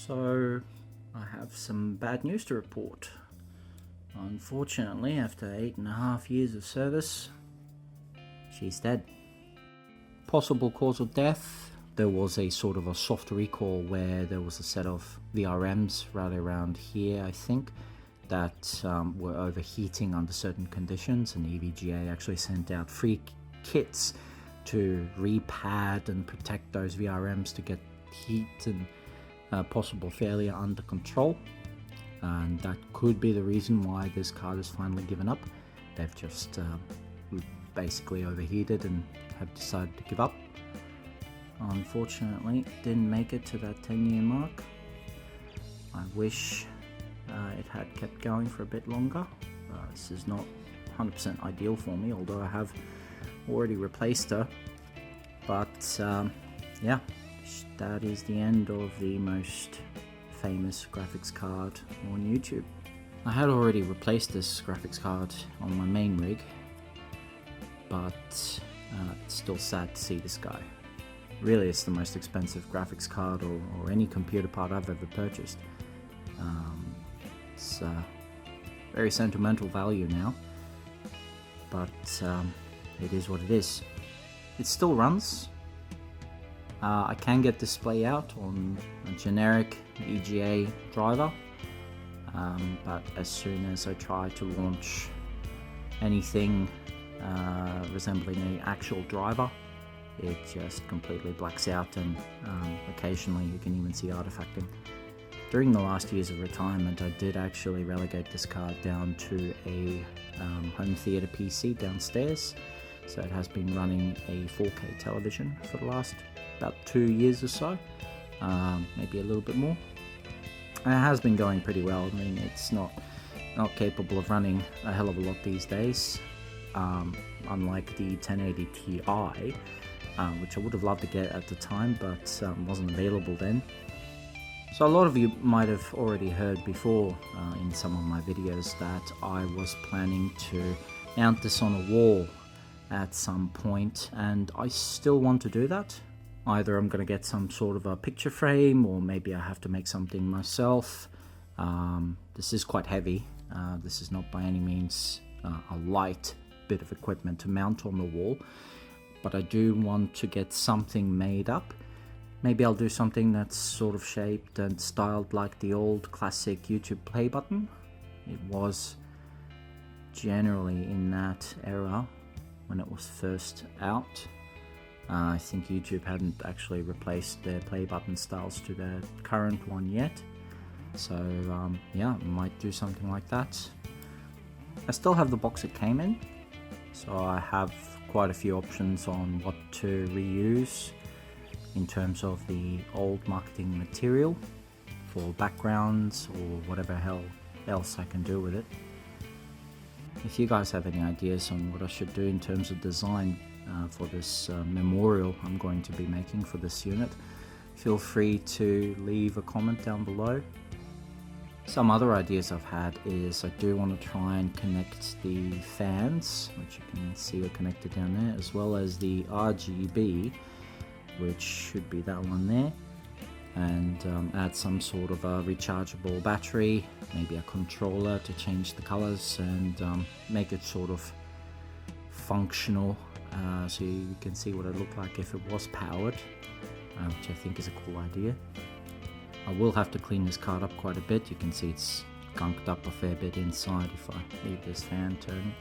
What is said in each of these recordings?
So I have some bad news to report. Unfortunately, after 8.5 years of service, she's dead. Possible cause of death: there was a sort of a soft recall where there was a set of VRMs right around here, I think, that were overheating under certain conditions, and EVGA actually sent out free kits to repad and protect those VRMs to get heat and possible failure under control. And that could be the reason why this card has finally given up. They've just basically overheated and have decided to give up. Unfortunately, didn't make it to that 10-year mark. I wish it had kept going for a bit longer. This is not 100% ideal for me, although I have already replaced her. But yeah, that is the end of the most famous graphics card on YouTube. I had already replaced this graphics card on my main rig, but it's still sad to see this guy. Really, it's the most expensive graphics card or any computer part I've ever purchased. It's very sentimental value now, but it is what it is. It still runs. I can get display out on a generic EVGA driver, but as soon as I try to launch anything resembling an actual driver, it just completely blacks out, and occasionally you can even see artifacting. During the last years of retirement, I did actually relegate this card down to a home theater PC downstairs, so it has been running a 4K television for the last about 2 years or so, maybe a little bit more. And it has been going pretty well. I mean, it's not capable of running a hell of a lot these days, unlike the 1080 Ti, which I would have loved to get at the time, but wasn't available then. So a lot of you might have already heard before in some of my videos that I was planning to mount this on a wall at some point, and I still want to do that. Either I'm going to get some sort of a picture frame, or maybe I have to make something myself. This is quite heavy. This is not by any means a light bit of equipment to mount on the wall, but I do want to get something made up. Maybe I'll do something that's sort of shaped and styled like the old classic YouTube play button. It was generally in that era when it was first out. I think YouTube hadn't actually replaced their play button styles to their current one yet. So yeah, I might do something like that. I still have the box it came in, so I have quite a few options on what to reuse in terms of the old marketing material for backgrounds or whatever hell else I can do with it. If you guys have any ideas on what I should do in terms of design for this memorial I'm going to be making for this unit, feel free to leave a comment down below. Some other ideas I've had is I do want to try and connect the fans, which you can see are connected down there, as well as the RGB, which should be that one there, and add some sort of a rechargeable battery, maybe a controller to change the colors, and make it sort of functional, so you can see what it looked like if it was powered, which I think is a cool idea. I will have to clean this card up quite a bit. You can see it's gunked up a fair bit inside if I leave this fan turning.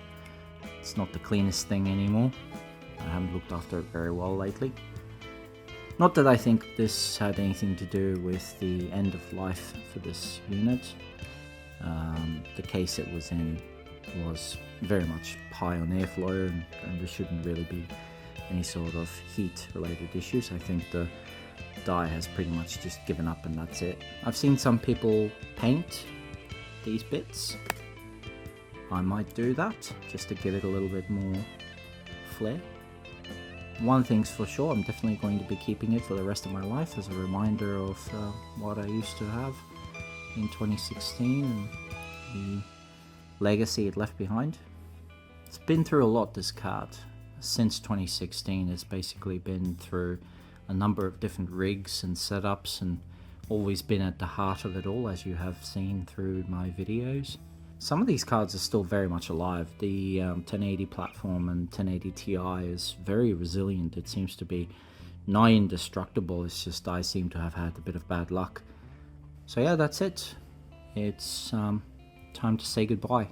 It's not the cleanest thing anymore. I haven't looked after it very well lately. Not that I think this had anything to do with the end of life for this unit. The case it was in was very much high on airflow, and there shouldn't really be any sort of heat related issues. I think the die has pretty much just given up, and that's it. I've seen some people paint these bits. I might do that just to give it a little bit more flair. One thing's for sure, I'm definitely going to be keeping it for the rest of my life as a reminder of what I used to have in 2016 and the legacy it left behind. It's been through a lot, this card. Since 2016, it's basically been through a number of different rigs and setups and always been at the heart of it all, as you have seen through my videos. Some of these cards are still very much alive. The 1080 platform and 1080 Ti is very resilient. It seems to be nigh indestructible. It's just I seem to have had a bit of bad luck. So yeah, that's it. It's time to say goodbye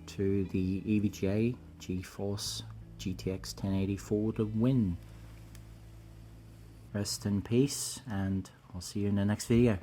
to the EVGA GeForce GTX 1080 for the win. Rest in peace, and I'll see you in the next video.